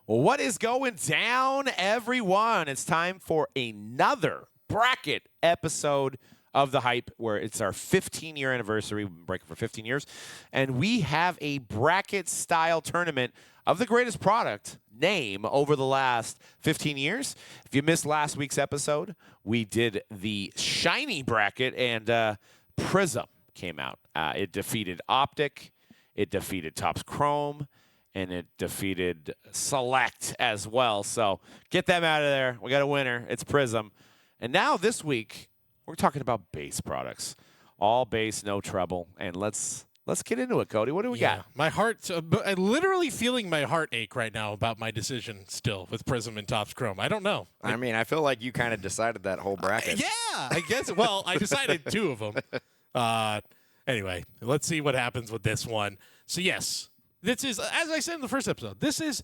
What is going down, everyone? It's time for another bracket episode of The Hype, where it's our 15-year anniversary. We've been breaking for 15 years. And we have a bracket-style tournament of the greatest product name over the last 15 years. If you missed last week's episode, we did the shiny bracket, and Prism came out. It defeated Optic. It defeated Topps Chrome. And it defeated Select as well. So get them out of there. We got a winner. It's Prism. And now this week, we're talking about base products. All base, no trouble. And let's get into it, Cody. What do we got? My heart, I'm literally feeling my heart ache right now about my decision still with Prism and Topps Chrome. I don't know. I mean, I feel like you kind of decided that whole bracket. Yeah, I guess. Well, I decided two of them. Anyway, let's see what happens with this one. So, yes. This is, as I said in the first episode, this is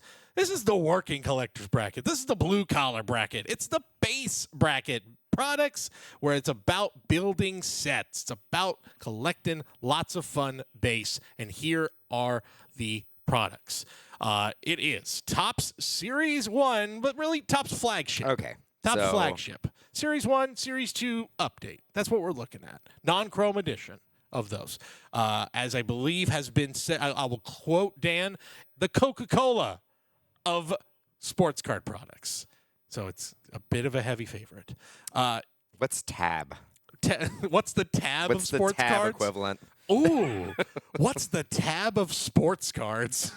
the working collector's bracket. This is the blue-collar bracket. It's the base bracket. Products where it's about building sets. It's about collecting lots of fun base. And here are the products. It is Topps Series 1, but really Topps Flagship. Okay. Topps Flagship. Series 1, Series 2 update. That's what we're looking at. Non-Chrome edition of those. As I believe has been said, I will quote Dan, the Coca-Cola of sports card products. So it's a bit of a heavy favorite. What's tab? What's the tab of sports the tab cards? equivalent? Ooh, what's the tab of sports cards?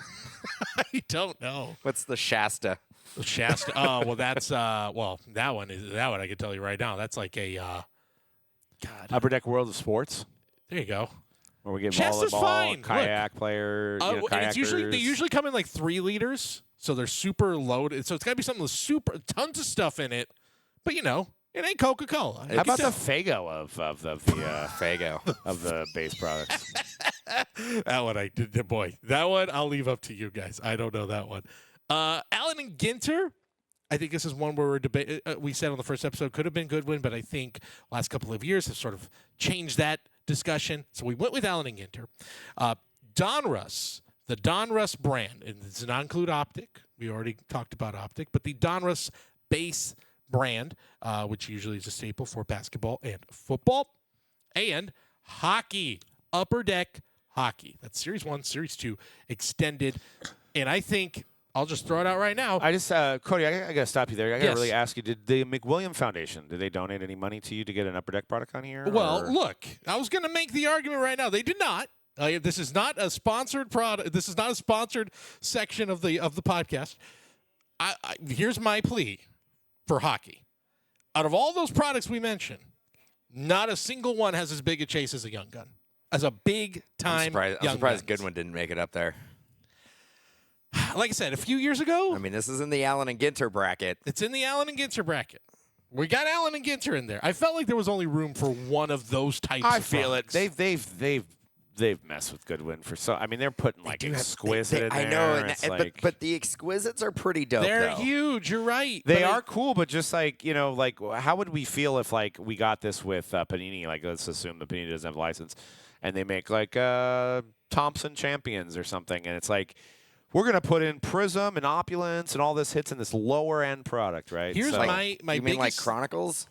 I don't know. What's the Shasta? The Shasta. Oh, well, that's that one I can tell you right now. That's like a Upper Deck World of Sports. There you go. Where we get Chester's volleyball, fine. kayak player, And it's kayakers. they usually come in like 3 liters, so they're super loaded. So it's got to be something with tons of stuff in it. But it ain't Coca-Cola. How about the Fago of the Fago of the base products? That one I did. Boy, that one I'll leave up to you guys. I don't know that one. Allen and Ginter. I think this is one where we're debating. We said on the first episode could have been Goodwin, but I think last couple of years have sort of changed that discussion. So we went with Allen and Ginter. Donruss, the Donruss brand, and this does not include Optic. We already talked about Optic, but the Donruss base brand, which usually is a staple for basketball and football, and hockey, Upper Deck hockey. That's Series 1, Series 2, extended. And I think I'll just throw it out right now. I just, Cody, I got to stop you there. I got to Yes. really ask you, did the McWilliam Foundation, did they donate any money to you to get an Upper Deck product on here? Well, or? look, I was going to make the argument right now. They did not. This is not a sponsored product. This is not a sponsored section of the podcast. Here's my plea for hockey. Out of all those products we mentioned, not a single one has as big a chase as a Young Gun. As a big-time I'm Young surprised Guns. Goodwin didn't make it up there. Like I said, a few years ago, I mean, this is in the Allen and Ginter bracket. it's in the Allen and Ginter bracket. We got Allen and Ginter in there. I felt like there was only room for one of those types I of feel products. it. They've messed with Goodwin for so. I mean, they're putting like exquisite in there. I know, It's like, but the exquisites are pretty dope. They're though. huge. You're right. they But are cool, but just like, how would we feel if like we got this with Panini? Like, let's assume the Panini doesn't have a license, and they make like Thompson Champions or something, and it's like, we're gonna put in Prism and Opulence and all this hits in this lower end product, right? Here's So- my You mean like biggest Chronicles?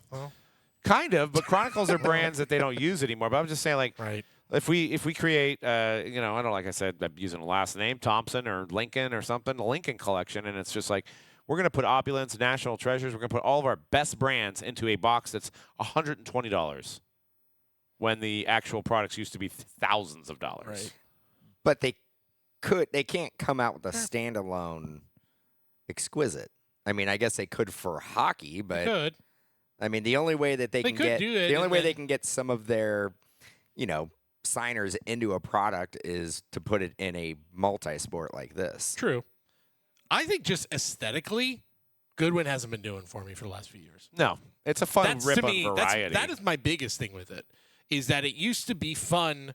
kind of, but Chronicles are brands that they don't use anymore. But I'm just saying, like, right. if we create, I don't know, like I said, I'm using a last name, Thompson or Lincoln or something, the Lincoln collection, and it's just like, we're gonna put Opulence, National Treasures, we're gonna put all of our best brands into a box that's $120, when the actual products used to be thousands of dollars. Right. But they can't come out with a standalone exquisite. I mean, I guess they could for hockey, but Good. I mean, the only way that they can could get do it, the only and way then- they can get some of their, signers into a product is to put it in a multi-sport like this. True. I think just aesthetically, Goodwin hasn't been doing for me for the last few years. No, it's a fun That's rip to me. on variety. That is my biggest thing with it. Is that it used to be fun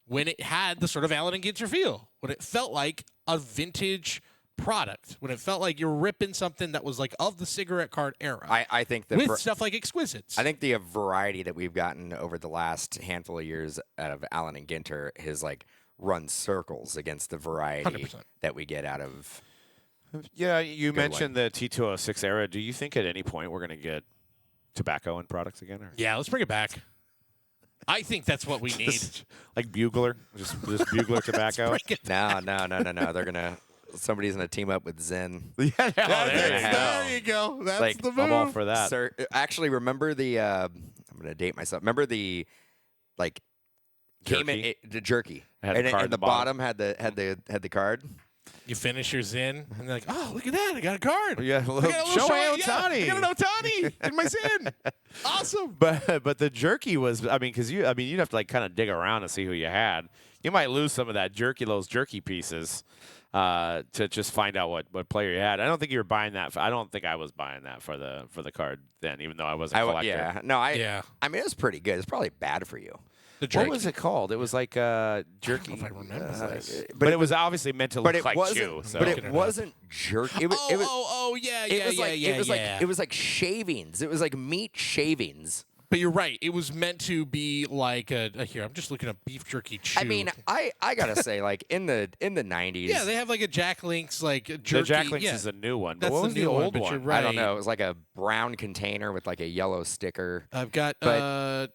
when it had the sort of Allen and Ginter feel, when it felt like a vintage product, when it felt like you're ripping something that was like of the cigarette card era. I think that with stuff like exquisites. I think the variety that we've gotten over the last handful of years out of Allen and Ginter has like run circles against the variety 100%. that we get out of Yeah, you Good mentioned the T206 era. Do you think at any point we're going to get tobacco in products again? Or Yeah, let's bring it back. I think that's what we need. just like Bugler, just Bugler tobacco. Bring it No. Somebody's gonna team up with Zen. Yeah, Yeah, there you go. there you go. That's Like, the move. I'm all for that. Sir, actually, remember the? I'm gonna date myself. Remember the, like, came in Jerky? the jerky, It had the card and the at the bottom. bottom had the card. You finish your Zin, and they're like, "Oh, look at that! I got a card. Yeah, I got a little Shohei yeah, Ohtani. I got an Ohtani in my Zin. Awesome." But the jerky was, I mean, because you'd have to like kind of dig around to see who you had. You might lose some of that jerky, those jerky pieces, to just find out what player you had. I don't think you were buying that. I don't think I was buying that for the card then, even though I wasn't a collector. Yeah, no, Yeah. I mean, it was pretty good. It's probably bad for you. The What jerky. was it called? It was like jerky. I don't know if I remember this. But it was obviously meant to But look it like wasn't. chew. So. But Looking it it wasn't jerky. It was. It was. Yeah, It was like it was yeah. like it was like shavings. It was like meat shavings. But you're right. It was meant to be like here. I'm just looking at beef jerky chew. I mean, I gotta say, like in the 90s. yeah, they have like a Jack Link's like jerky. The Jack Link's yeah. is a new one. But That's what the was new the one, old but one? you're right. I don't know. It was like a brown container with like a yellow sticker. I've got. But-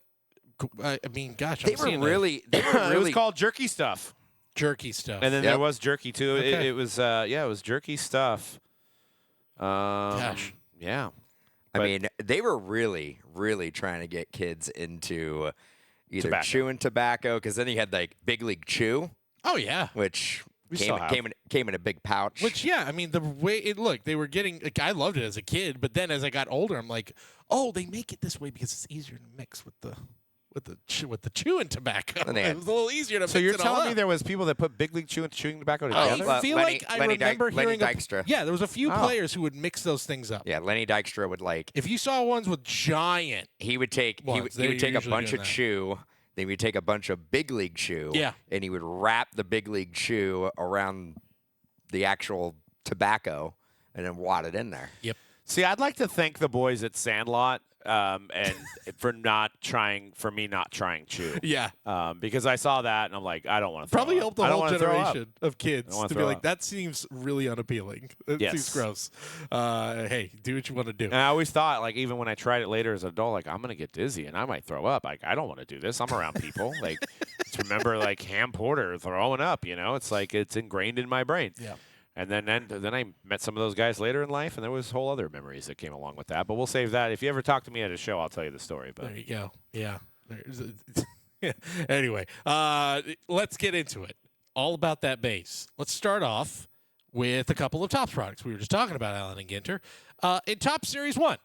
I mean, gosh, They I'm were seeing really. They were It was really. called jerky stuff. jerky stuff. And then Yep. there was jerky too. Okay. It was it was jerky stuff. Gosh. Yeah. I but- mean, they were really, really trying to get kids into either Tobacco. chewing tobacco, because then you had like Big League Chew, oh yeah. which We came still have. came in a big pouch. Which yeah, I mean the way it looked, they were getting. Like, I loved it as a kid, but then as I got older, I'm like, oh, they make it this way because it's easier to mix with the chewing tobacco. And they had- It was a little easier to So mix you're it all telling me up. there was people that put Big League Chew and chewing tobacco I together? feel Lenny- like I Lenny remember Lenny hearing. Dykstra. Yeah, there was a few Oh. players who would mix those things up. Yeah, Lenny Dykstra would like. If you saw ones with giant, He would take Ones, he would they're take a usually bunch doing of that. chew, then he would take a bunch of Big League Chew, Yeah. and he would wrap the Big League Chew around the actual tobacco, and then wad it in there. See, I'd like to thank the boys at Sandlot and for not trying chew. yeah, Because I saw that and I'm like, I don't want to. probably helped the I don't whole wanna throw up. generation of kids wanna to be throw like, up. that seems really unappealing. It Yes. seems gross. Hey, do what you want to do. And I always thought, like, even when I tried it later as an adult, like, I'm gonna get dizzy and I might throw up. Like, I don't want to do this. I'm around people. Like, just remember, like, Ham Porter throwing up. You know, it's like it's ingrained in my brain. Yeah. And then I met some of those guys later in life, and there was whole other memories that came along with that. But we'll save that. If you ever talk to me at a show, I'll tell you the story. But There you go. Yeah. Anyway, let's get into it. All about that base. Let's start off with a couple of Topps products. We were just talking about Allen and Ginter. In Topps Series 1,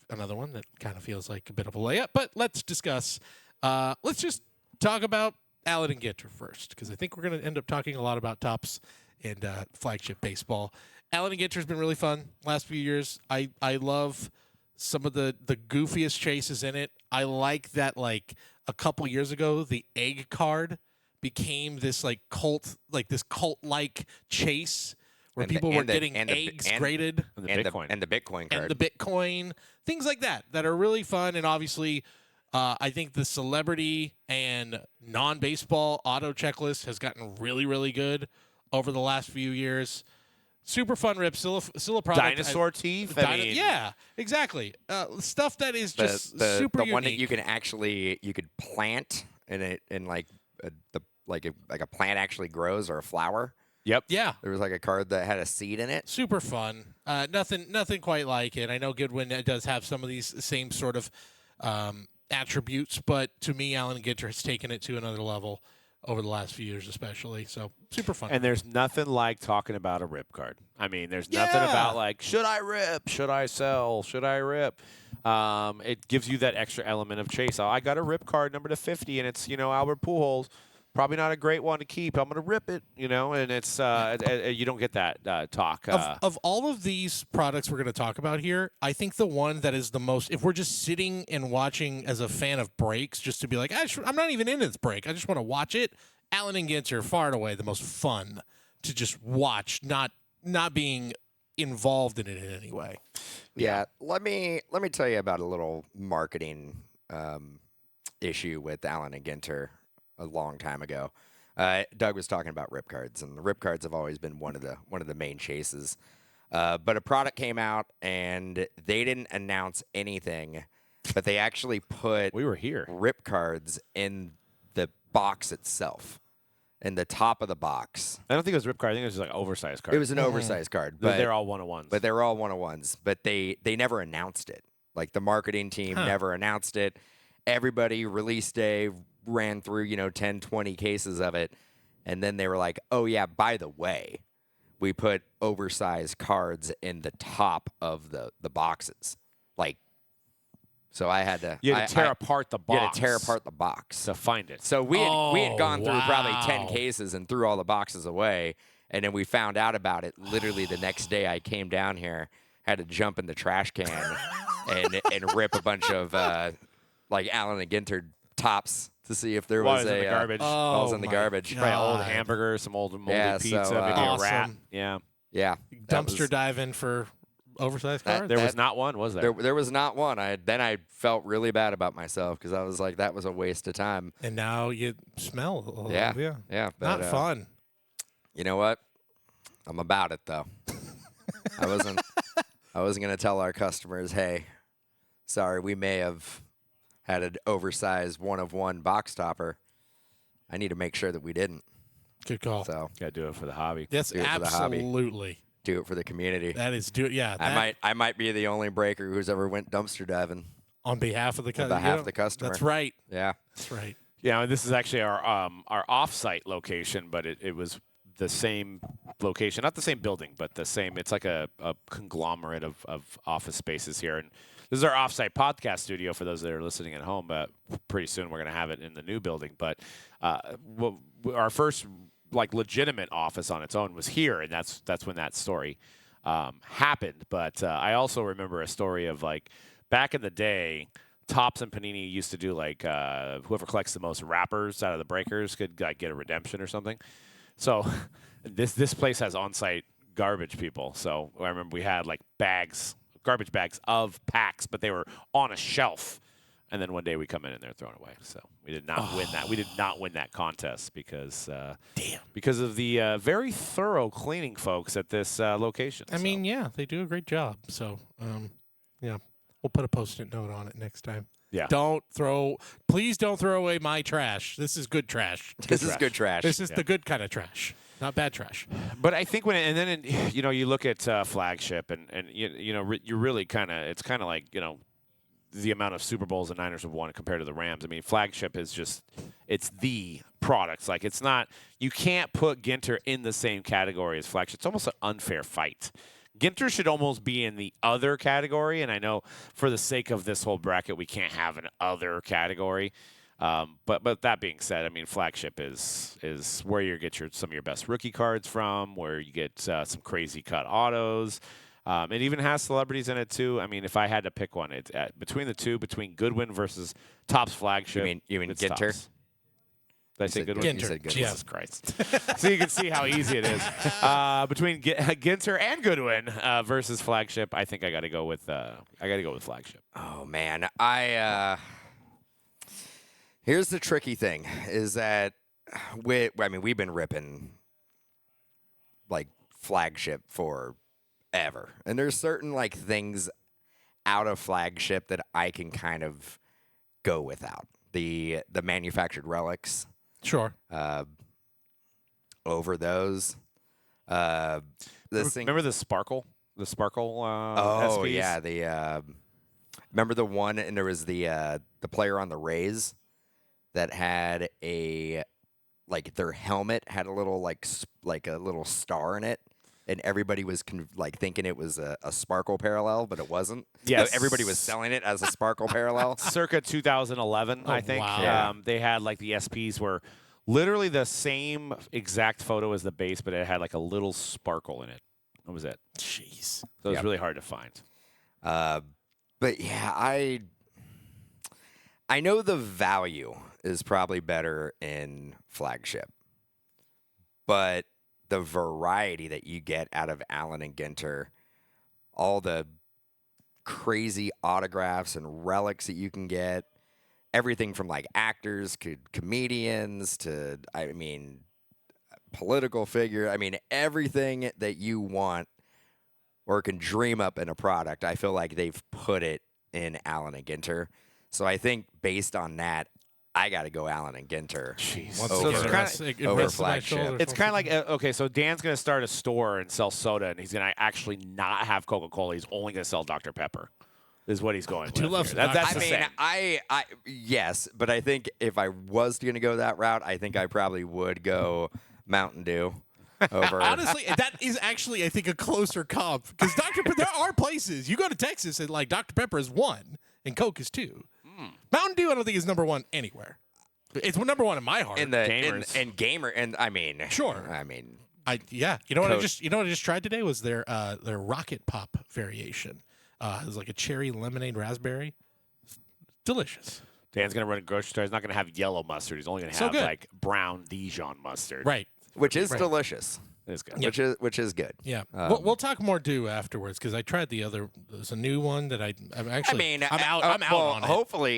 another one that kind of feels like a bit of a layup, but let's discuss. Let's just talk about Allen and Ginter first, because I think we're going to end up talking a lot about Topps and Flagship Baseball. Allen and Ginter has been really fun last few years. I love some of the goofiest chases in it. I like that, like, a couple years ago, the egg card became this cult-like chase where And the- people were and the- getting and the- eggs and- graded and the and Bitcoin. the Bitcoin card. and the Bitcoin, things like that are really fun. And obviously, I think the celebrity and non-baseball auto checklist has gotten really, really good over the last few years. Super fun rip, still a product. dinosaur teeth. I mean, Yeah, exactly. Stuff that is just the super one that unique. you could plant in it, and like a plant actually grows, or a flower. Yep. Yeah, There was like a card that had a seed in it. super fun. Nothing quite like it. I know Goodwin does have some of these same sort of attributes, but to me, Allen Ginter has taken it to another level over the last few years, especially. So super fun. And there's nothing like talking about a rip card. I mean, there's nothing Yeah. about like, should I rip? Should I sell? Should I rip? It gives you that extra element of chase. Oh, I got a rip card number to 50, and it's, Albert Pujols. Probably not a great one to keep. I'm going to rip it, and it's you don't get that talk. Of all of these products we're going to talk about here, I think the one that is the most, if we're just sitting and watching as a fan of breaks, just to be like, I'm not even into this break, I just want to watch it, Allen and Ginter, far and away the most fun to just watch, not being involved in it in any way. Yeah. Let me tell you about a little marketing issue with Allen and Ginter a long time ago. Doug was talking about rip cards, and the rip cards have always been one of the main chases. But a product came out, and they didn't announce anything, but they actually put We were here. rip cards in the box itself, in the top of the box. I don't think it was rip card. I think it was just like oversized card. It was an oversized card, but they're all one-on-ones. But they were all one-on-ones. But they never announced it. Like the marketing team never announced it. Everybody release day ran through 10, 20 cases of it, and then they were like, "Oh yeah, by the way, we put oversized cards in the top of the boxes." Like, so I had to. You had to tear apart the box. You had to tear apart the box to find it. So we had gone through probably 10 wow. cases and threw all the boxes away, and then we found out about it literally the next day. I came down here, had to jump in the trash can and rip a bunch of like Allen and Ginter tops to see if there While was it was in the garbage. while it was in the my garbage. God. Probably old hamburger, some old moldy Yeah, pizza, so, maybe a rat. Awesome. Yeah. Yeah, that Dumpster was- diving for oversized That- cards. There was not one, was there? There was not one. I felt really bad about myself because I was like, that was a waste of time. And now you smell. a little, Yeah, yeah. yeah. But, Not fun. You know what? I'm about it though. I wasn't gonna tell our customers, hey, sorry, we may have had an oversized one-of-one box topper. I need to make sure that we didn't. Good call. So Got to do it for the hobby. That's do it for the hobby. absolutely. do it for the community. That is yeah. I might be the only breaker who's ever went dumpster diving on behalf of the on behalf of the customer. That's right. Yeah. That's right. Yeah, and this is actually our off-site location, but it was the same location, not the same building, but the same. It's like a conglomerate of office spaces here, and this is our off-site podcast studio for those that are listening at home. But pretty soon we're going to have it in the new building. But our first legitimate office on its own was here, and that's when that story happened. But I also remember a story of back in the day. Topps and Panini used to do whoever collects the most wrappers out of the breakers could get a redemption or something. So this place has on-site garbage people. So I remember we had garbage bags of packs, but they were on a shelf. And then one day we come in and they're thrown away. So we did not win that. We did not win that contest because because of the very thorough cleaning folks at this location. I mean, yeah, they do a great job. So yeah. We'll put a Post-it note on it next time. Yeah. Please don't throw away my trash. This is good trash. This is good trash. This is the good kind of trash, not bad trash. But I think you look at Flagship and you really it's kind of like the amount of Super Bowls the Niners have won compared to the Rams. I mean, Flagship is it's the products. It's not, you can't put Ginter in the same category as Flagship. It's almost an unfair fight. Ginter should almost be in the other category, and I know for the sake of this whole bracket, we can't have an other category. But that being said, I mean, Flagship is where you get some of your best rookie cards from, where you get some crazy cut autos. It even has celebrities in it too. I mean, if I had to pick one, it's between the two, between Goodwin versus Topps Flagship. You mean it's Ginter? Topps. Did I say Goodwin? Ginter. said Goodwin. Jesus Christ. So you can see how easy it is. Between Ginter and Goodwin versus Flagship, I think I got to go with Flagship. Oh man, here's the tricky thing: is that we've been ripping Flagship forever, and there's certain things out of Flagship that I can kind of go without. The manufactured relics. Sure. Over those. Remember the Sparkle? The Sparkle Oh SPs? yeah, remember the one, and there was the player on the Rays that had their helmet had a little a little star in it, and everybody was thinking it was a Sparkle parallel, but it wasn't. Yes. Everybody was selling it as a Sparkle parallel. Circa 2011, I think. wow. Yeah. They had the SPs were literally the same exact photo as the base, but it had a little sparkle in it. That was it. Jeez. So it was Yep. really hard to find. But yeah, I know the value is probably better in Flagship, but the variety that you get out of Allen and Ginter, all the crazy autographs and relics that you can get, everything from like actors to comedians to, I mean, political figure. I mean, everything that you want or can dream up in a product, I feel like they've put it in Allen and Ginter. So I think based on that, I got to go Allen and Ginter. Jeez. So it's over Flagship. It's kind of like, okay, so Dan's going to start a store and sell soda, and he's going to actually not have Coca-Cola. He's only going to sell Dr. Pepper, is what he's going with. love here. some That's I the mean, same. yes, but I think if I was going to go that route, I think I probably would go Mountain Dew over. Honestly, that is actually, I think, a closer comp because there are places you go to Texas and like Dr. Pepper is 1 and Coke is 2. Mountain Dew, I don't think is number 1 anywhere. It's number 1 in my heart. in the gamer, and I mean, Sure. I mean, You know what I Coke. just tried today was their Rocket Pop variation. It was like a cherry lemonade raspberry. Delicious. Dan's going to run a grocery store. He's not going to have yellow mustard. He's only going to So have good. like brown Dijon mustard. Right. which is Right. delicious. It's good. Which is good. Yeah. We'll talk more Dew afterwards because I tried the other. There's a new one that I'm actually. I'm out well, on it.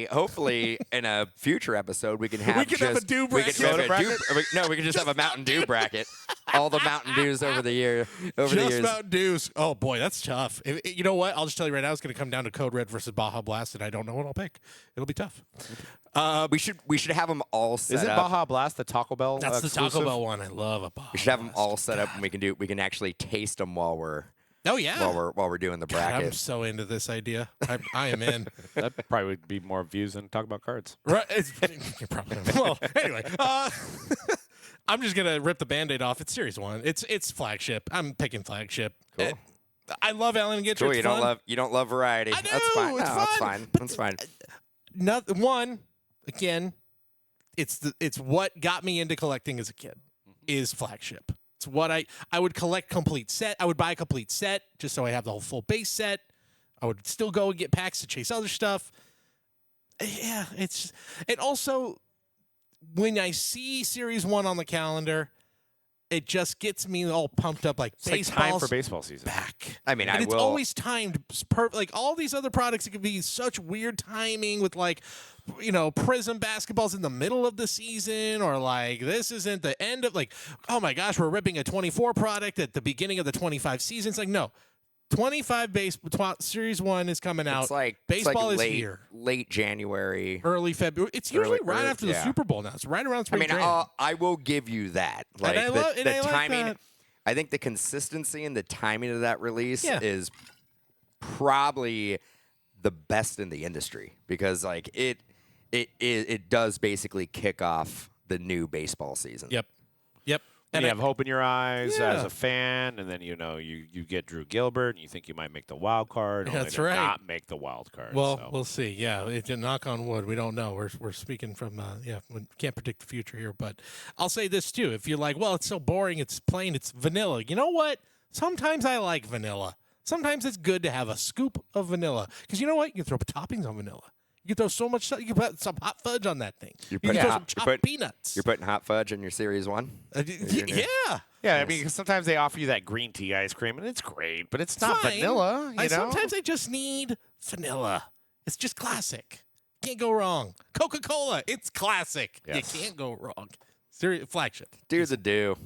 hopefully, in a future episode, we can have We can have a Dew We can bracket. have we can just have a Mountain Dew bracket. All the Mountain Dews over the years. Just Mountain Dews. Oh boy, that's tough. You know what? I'll just tell you right now, it's going to come down to Code Red versus Baja Blast, and I don't know what I'll pick. It'll be tough. We should have them all set Is it up. Baja Blast the Taco Bell? That's the exclusive? Taco Bell one. I love a Baja. We should have them Blast. all set up, and we can actually taste them while we're Oh yeah. while we're doing the God, I'm bracket. so into this idea. I am in. That probably would be more views than talk about cards. Right. You're probably well. Anyway, I'm just gonna rip the Band-Aid off. It's Series 1. It's Flagship. I'm picking Flagship. Cool. I love Allen and Ginter. Cool, It's you fun. don't love variety. I do, That's fine. it's No, that's fun. fine. But That's fine. One again. It's what got me into collecting as a kid. Is Flagship. It's what I would collect complete set. I would buy a complete set just so I have the whole full base set. I would still go and get packs to chase other stuff. Yeah, it also when I see Series 1 on the calendar, it just gets me all pumped up like It's like baseball's time for baseball season. back. I mean, And I it's will. always timed like all these other products. It could be such weird timing with like, Prism basketballs in the middle of the season, or like this isn't the end of like, oh my gosh, we're ripping a 24 product at the beginning of the 25 season. It's like no, 25 Series 1 is coming out. It's like baseball is late, here. late January. Early February. It's usually right early- after the yeah. Super Bowl now. It's right around I spring mean, training. I will give you that. Like I love- the and I like timing. that. I think the consistency and the timing of that release Yeah. is probably the best in the industry because like it does basically kick off the new baseball season. Yep. And you have hope in your eyes Yeah. as a fan, and then you get Drew Gilbert, and you think you might make the wild card. only That's to right. Not make the wild card. Well, so. we'll see. Yeah, knock on wood. We don't know. We're speaking from we can't predict the future here. But I'll say this too: if you're like, well, it's so boring, it's plain, it's vanilla. You know what? Sometimes I like vanilla. Sometimes it's good to have a scoop of vanilla because you know what? You can throw toppings on vanilla. You can throw so much stuff. You can put some hot fudge on that thing. You can throw some chopped peanuts. You're putting hot fudge in your Series 1? Yeah. Yeah, I mean, 'cause sometimes they offer you that green tea ice cream, and it's great, but it's not fine. vanilla. You know? Sometimes I just need vanilla. It's just classic. Can't go wrong. Coca-Cola, it's classic. Yes. You can't go wrong. Flagship. Do the do.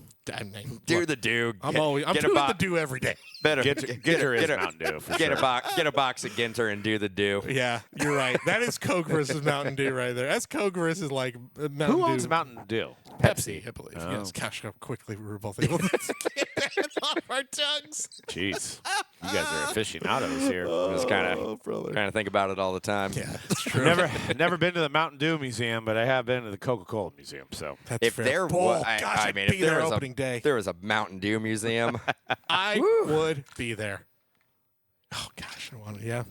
Do the do. I'm Get- always I'm get a doing bo- the do every day. Better Ginter is Mountain Dew for Get sure. get a box of Ginter and do the do. Yeah, you're right. That is Coke versus Mountain Dew right there. That's Coke versus like Mountain Who Dew. owns Mountain Dew? Pepsi, I believe. Oh. Yes, gosh, how quickly we were both able to get that off our tongues. Jeez, you guys are aficionados here. Just kind of think about it all the time. Yeah, that's true. Never been to the Mountain Dew Museum, but I have been to the Coca-Cola Museum. So That's If fair. there Oh, was, gosh, I I'd mean, be if there there was opening day. if there was a Mountain Dew museum, I would be there. Oh gosh, I want to. Yeah,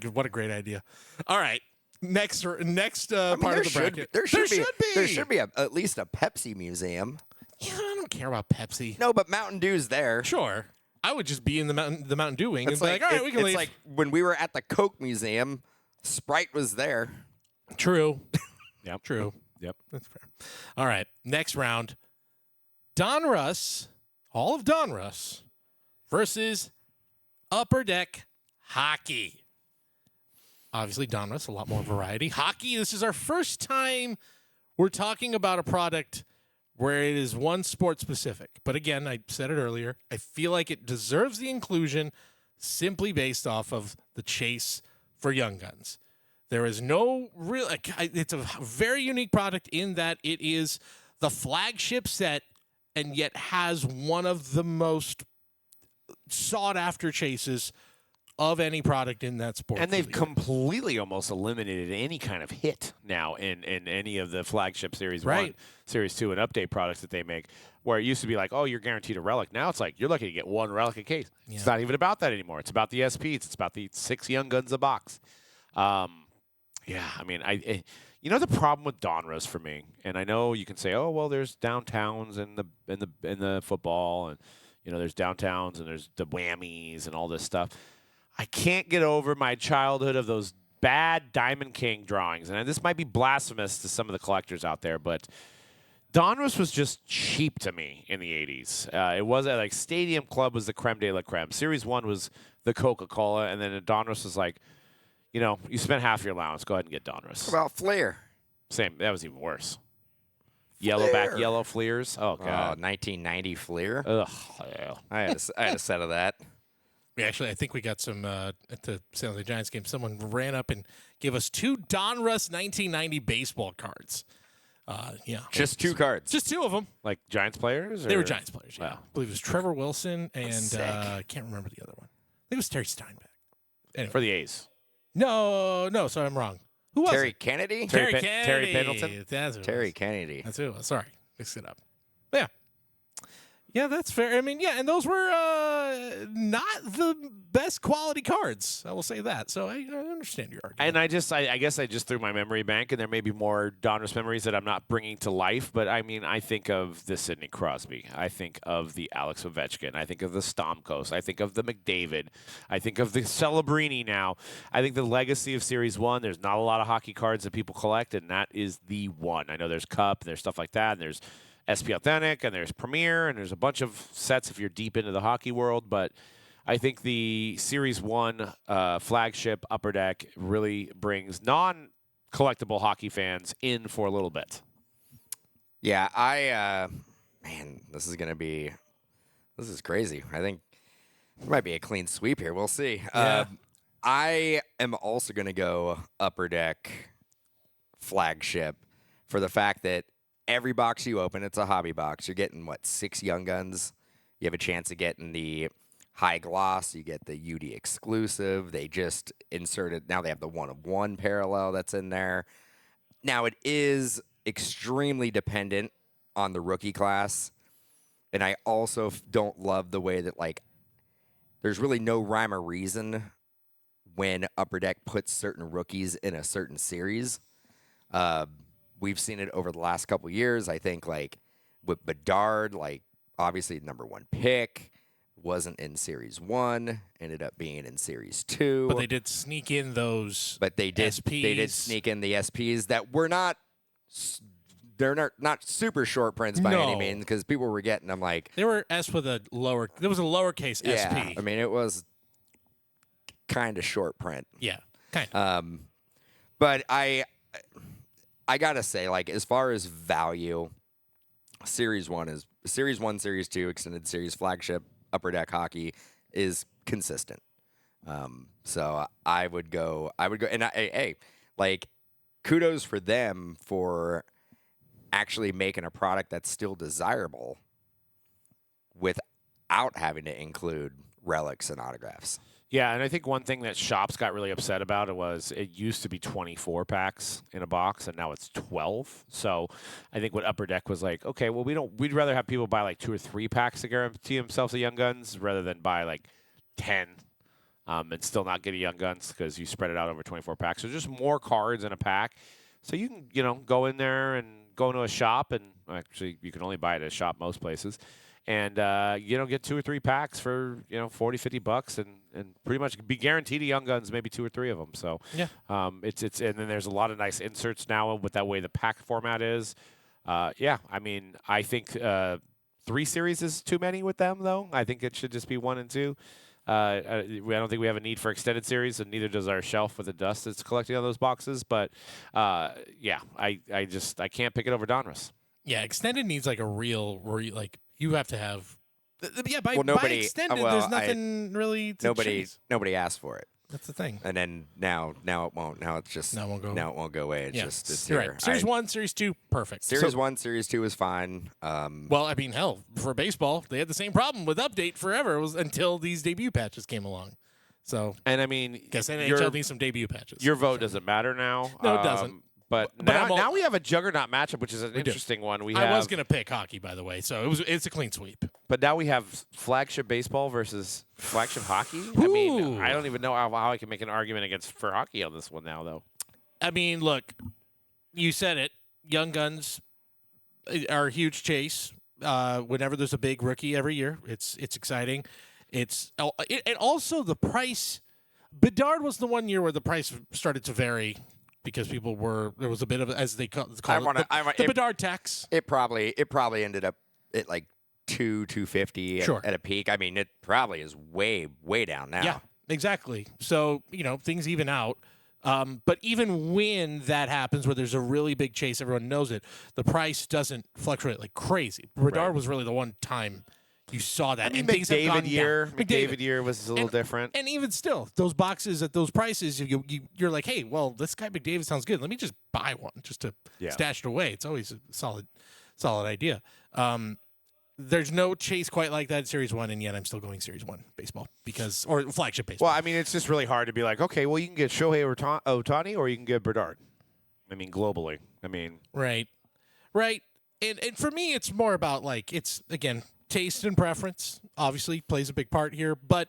what a great idea. All right, next part of the bracket. There should be at least a Pepsi museum. Yeah, I don't care about Pepsi. No, but Mountain Dew's there. Sure, I would just be in the Mountain Dew wing and It's be like, all right, we can it's leave. like when we were at the Coke Museum, Sprite was there. True. Yep. True. Yep. That's fair. All right, next round. Donruss, all of Donruss versus Upper Deck Hockey. Obviously, Donruss, a lot more variety. Hockey, this is our first time we're talking about a product where it is one sport specific. But again, I said it earlier, I feel like it deserves the inclusion simply based off of the chase for young guns. There is no real, it's a very unique product in that it is the flagship set and yet has one of the most sought after chases of any product in that sport. And they've completely almost eliminated any kind of hit now in any of the flagship Series 1, Series 2, and update products that they make, where it used to be like, oh, you're guaranteed a relic. Now it's like, you're lucky to get one relic a case. Yeah. It's not even about that anymore. It's about the SPs. It's about the 6 Young Guns a box. Yeah, I mean, you know the problem with Donruss for me, and I know you can say, oh, well, there's downtowns in the football, and you know there's downtowns and there's the whammies and all this stuff. I can't get over my childhood of those bad Diamond King drawings. And this might be blasphemous to some of the collectors out there, but Donruss was just cheap to me in the 80s. It was like Stadium Club was the creme de la creme. Series 1 was the Coca-Cola, and then Donruss was like, you know, you spent half your allowance. Go ahead and get Donruss. What about Flair? Same. That was even worse. Yellowback yellow Fleers. Oh, God. 1990 Fleer. Ugh. Yeah. I had a set of that. Actually, I think we got some at the San Jose Giants game. Someone ran up and gave us 2 Donruss 1990 baseball cards. Yeah, just 2 cards. Just 2 of them. Like Giants players? Or? They were Giants players. Yeah, Wow. I believe it was Trevor Wilson and I can't remember the other one. I think it was Terry Steinbeck. Anyway. For the A's. No. Sorry, I'm wrong. Who was Terry it? Kennedy? Terry Kennedy. Terry Pendleton? That's who it Terry was. Kennedy. That's who it was. Sorry, mixed it up. Yeah. Yeah, that's fair. I mean, yeah, and those were not the best quality cards. I will say that. So I understand your argument. And I guess I just threw my memory bank, and there may be more Donruss memories that I'm not bringing to life. But I mean, I think of the Sidney Crosby. I think of the Alex Ovechkin. I think of the Stamkos. I think of the McDavid. I think of the Celebrini now. I think the legacy of Series 1, there's not a lot of hockey cards that people collect, and that is the one. I know there's Cup, and there's stuff like that, and there's SP Authentic, and there's Premier, and there's a bunch of sets if you're deep into the hockey world. But I think the Series 1 flagship Upper Deck really brings non-collectible hockey fans in for a little bit. Yeah, man, this is crazy. I think there might be a clean sweep here. We'll see. Yeah. I am also going to go Upper Deck flagship for the fact that every box you open, it's a hobby box. You're getting, 6 Young Guns? You have a chance of getting the high gloss. You get the UD exclusive. They just inserted, now they have the 1-of-1 parallel that's in there. Now, it is extremely dependent on the rookie class. And I also don't love the way that, there's really no rhyme or reason when Upper Deck puts certain rookies in a certain series. We've seen it over the last couple of years. I think, with Bedard, obviously number 1 pick, wasn't in Series 1, ended up being in Series 2. But they did sneak in those SPs. They did sneak in the SPs that were not, they're not super short prints by any means, because people were getting them They were S with a lower, there was a lowercase SP. I mean, it was kind of short print. Yeah, kind of. But I gotta say, as far as value, Series 1, Series 2, Extended Series, Flagship, Upper Deck Hockey is consistent. So I would go, and hey, kudos for them for actually making a product that's still desirable without having to include relics and autographs. Yeah, and I think one thing that shops got really upset about it used to be 24 packs in a box, and now it's 12. So I think what Upper Deck was like, okay, well, we'd rather have people buy 2 or 3 packs to guarantee themselves a Young Guns rather than buy 10 and still not get a Young Guns because you spread it out over 24 packs. So just more cards in a pack. So you can, go in there and go into a shop, and actually you can only buy it at a shop most places. And, get 2 or 3 packs for, $40, $50 and pretty much be guaranteed a Young Guns, maybe 2 or 3 of them. So, yeah, it's and then there's a lot of nice inserts now with that way the pack format is. I mean, I think 3 series is too many with them, though. I think it should just be 1 and 2. don't think we have a need for extended series, and neither does our shelf with the dust that's collecting on those boxes. But yeah, I can't pick it over Donruss. Yeah, extended needs like a real like you have to have. Yeah, by extended, well, there's nothing really to chase. Nobody asked for it. That's the thing. And then now it won't. Now it's just Now it won't go. Now it won't go away. It's Yeah, just it's you're here. right. Series 1, Series 2, perfect. Series 1, Series 2 is fine. Well, I mean, hell, for baseball, they had the same problem with update forever. It was until these debut patches came along. So, And I mean, guess NHL needs some debut patches. Your vote doesn't matter now. No, it doesn't. But now we have a juggernaut matchup, which is an interesting one. I was going to pick hockey, by the way, so it's a clean sweep. But now we have flagship baseball versus flagship hockey. I mean, I don't even know how I can make an argument for hockey on this one now, though. I mean, look, you said it. Young Guns are a huge chase. Whenever there's a big rookie every year, it's exciting. And also the price. Bedard was the one year where the price started to vary. Because there was a bit of, as they call it, the Bedard tax. It probably ended up at like $250 at a peak. I mean, it probably is way down now. Yeah, exactly. So things even out. But even when that happens, where there's a really big chase, everyone knows it. The price doesn't fluctuate like crazy. Bedard was really the one time you saw that. I mean, and things have gone down. McDavid year was a little different. And even still, those boxes at those prices, you're like, hey, well, this guy McDavid sounds good. Let me just buy one just to stash it away. It's always a solid idea. There's no chase quite like that in Series 1, and yet I'm still going Series 1 baseball or flagship baseball. Well, I mean, it's just really hard to be like, okay, well, you can get Shohei Ohtani or you can get Bedard. I mean, globally. I mean. Right. And for me, it's more about, like, it's, again, taste and preference obviously plays a big part here, but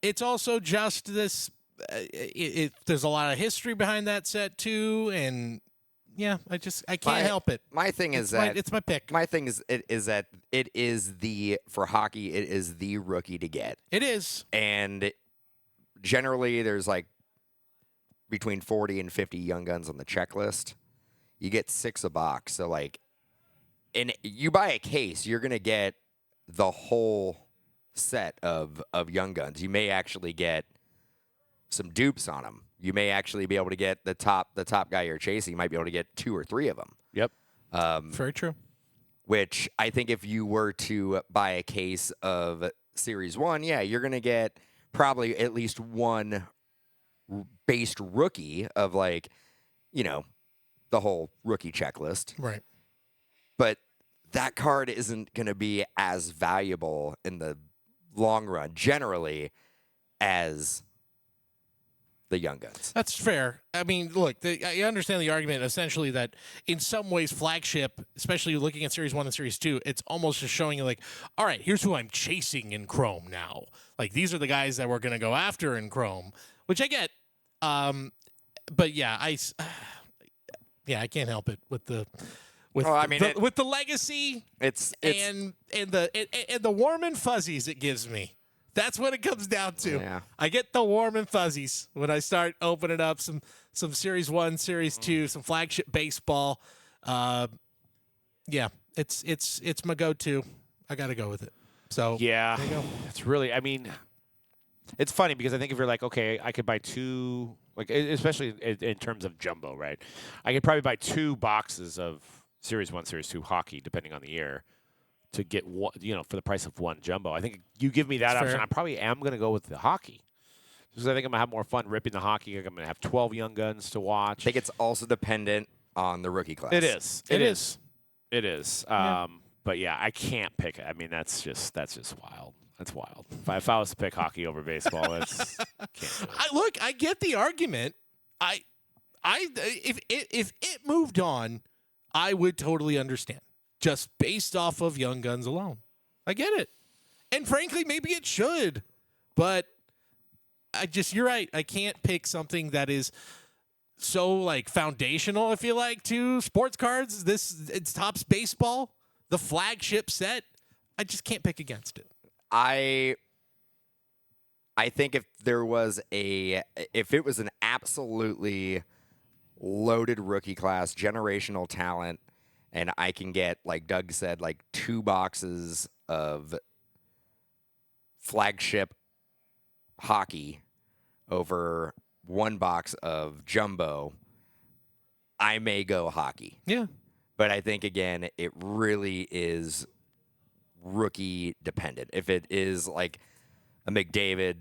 it's also just this. There's a lot of history behind that set too, and yeah, I can't help it. My thing is that it's my pick. My thing is that it is for hockey. It is the rookie to get. It is, and generally there's like between 40 and 50 young guns on the checklist. You get 6 a box, so like, and you buy a case, you're gonna get the whole set of young guns. You may actually get some dupes on them. You may actually be able to get the top guy you're chasing. You might be able to get 2 or 3 of them. Yep. Very true. Which I think if you were to buy a case of Series 1, yeah, you're going to get probably at least one based rookie of like, the whole rookie checklist. Right. But that card isn't going to be as valuable in the long run, generally, as the young guns. That's fair. I mean, look, I understand the argument essentially that in some ways flagship, especially looking at Series 1 and Series 2, it's almost just showing you like, all right, here's who I'm chasing in Chrome now. Like, these are the guys that we're going to go after in Chrome, which I get. But yeah, I can't help it with the... With the legacy, and the warm and fuzzies it gives me. That's what it comes down to. Yeah. I get the warm and fuzzies when I start opening up some Series 1, Series 2, some flagship baseball. Yeah, it's my go-to. I got to go with it. So yeah, there you go. It's really. I mean, it's funny because I think if you're like, okay, I could buy 2, like especially in terms of jumbo, right? I could probably buy 2 boxes of Series 1, Series 2 hockey, depending on the year, to get one, for the price of 1 jumbo. I think you give me that That's option, fair. I probably am going to go with the hockey. Because I think I'm going to have more fun ripping the hockey. I'm going to have 12 young guns to watch. I think it's also dependent on the rookie class. It is. It is. Yeah. But yeah, I can't pick it. I mean, that's just wild. That's wild. If I was to pick hockey over baseball, that's can't do it. Look, I get the argument. If it moved on, I would totally understand. Just based off of young guns alone. I get it. And frankly, maybe it should. But you're right. I can't pick something that is so like foundational, I feel like, to sports cards. It's Topps Baseball, the flagship set. I just can't pick against it. I think if it was an absolutely loaded rookie class, generational talent, and I can get, like Doug said, like 2 boxes of flagship hockey over one box of jumbo, I may go hockey. Yeah. But I think, again, it really is rookie dependent. If it is like a McDavid,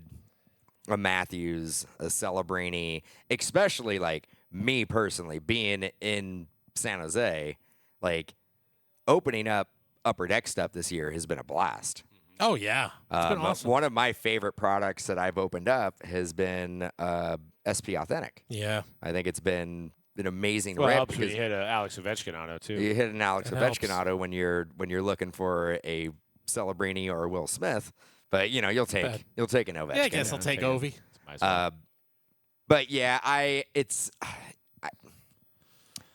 a Matthews, a Celebrini, especially like me personally being in San Jose, like opening up Upper Deck stuff this year has been a blast. Oh, yeah. It's been awesome. One of my favorite products that I've opened up has been SP Authentic. Yeah. I think it's been an amazing Well, it rip helps when because you hit an Alex Ovechkin auto, too. you hit an Alex It Ovechkin helps. auto when you're looking for a Celebrini or a Will Smith, but you know you'll take Bad. an Ovechkin. Yeah, I guess I'll I'll take take it. Ovi. Might as well. But yeah, I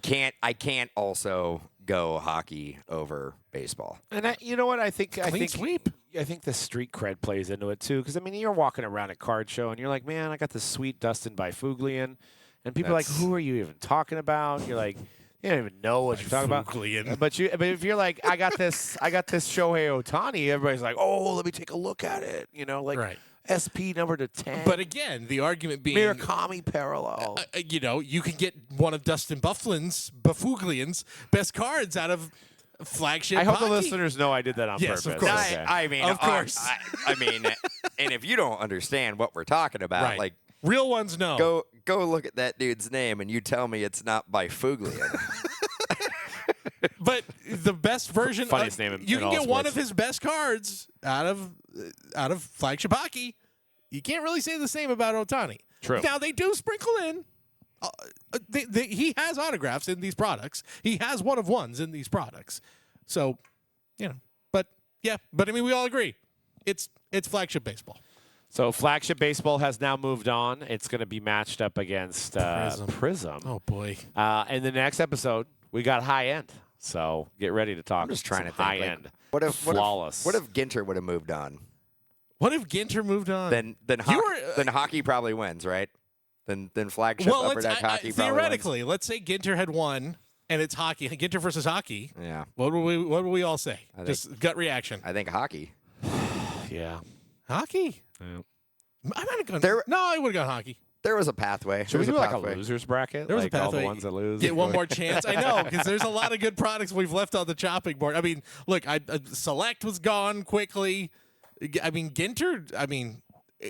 can't also go hockey over baseball. And you know what? I think Sweep. I think the street cred plays into it too. Because I mean, you're walking around a card show and you're like, man, I got this sweet Dustin Byfuglian, and people are like, That's- who are you even talking about? You're like, you don't even know what you're talking about. Byfuglian. But if you're like, I got this Shohei Ohtani, everybody's like, oh, let me take a look at it. You know, like Right. SP number to 10. But again, the argument being, Murakami parallel. you know, you can get one of Dustin Byfuglian's best cards out of flagship. I hope the hockey. listeners know I did that on Yes, of purpose. course. Okay. I mean, Of course. I mean, and if you don't understand what we're talking about, Right. like Real ones, no. go look at that dude's name and you tell me it's not Byfuglian. But the best version, Funniest name in you can all get one sports. of his best cards out of flagship hockey. You can't really say the same about Ohtani. True. Now they do sprinkle in. He has autographs in these products. He has one of ones in these products. So, you know, but yeah, but I mean, we all agree, it's flagship baseball. So Flagship Baseball has now moved on. It's going to be matched up against Prism. Oh boy. In the next episode, we got high end. So get ready to talk. I'm just trying some to think, high like, end. Flawless. Flawless. What if Ginter would have moved on? What if Ginter moved on? Then hockey probably wins, right? Then flagship Upper Deck hockey probably theoretically, let's say Ginter had won, and it's hockey. Ginter versus hockey. wins. Yeah, What would we all say? think- Just gut reaction. I think hockey. Yeah. Hockey. Yeah. I might have gone. There- No, I would have gone hockey. There was a pathway. Should we There do was like a pathway. losers bracket? There was a like all the pathway. ones that lose. Get one more chance. I know, because there's a lot of good products we've left on the chopping board. I mean, look, Select was gone quickly. I mean, Ginter. I mean,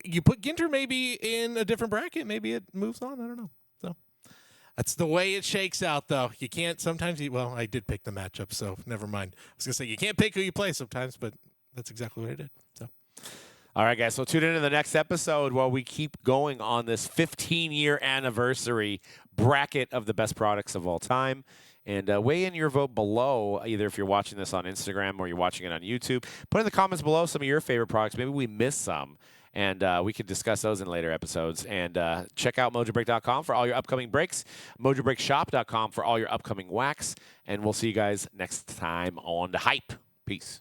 you put Ginter maybe in a different bracket, maybe it moves on. I don't know. So that's the way it shakes out, though. You can't sometimes. Well, I did pick the matchup, so never mind. I was gonna say you can't pick who you play sometimes, but that's exactly what I did. So. All right, guys. So tune in to the next episode while we keep going on this 15-year anniversary bracket of the best products of all time. And weigh in your vote below, either if you're watching this on Instagram or you're watching it on YouTube. Put in the comments below some of your favorite products. Maybe we missed some, and we could discuss those in later episodes. And check out Mojobreak.com for all your upcoming breaks, MojobreakShop.com for all your upcoming wax. And we'll see you guys next time on The Hype. Peace.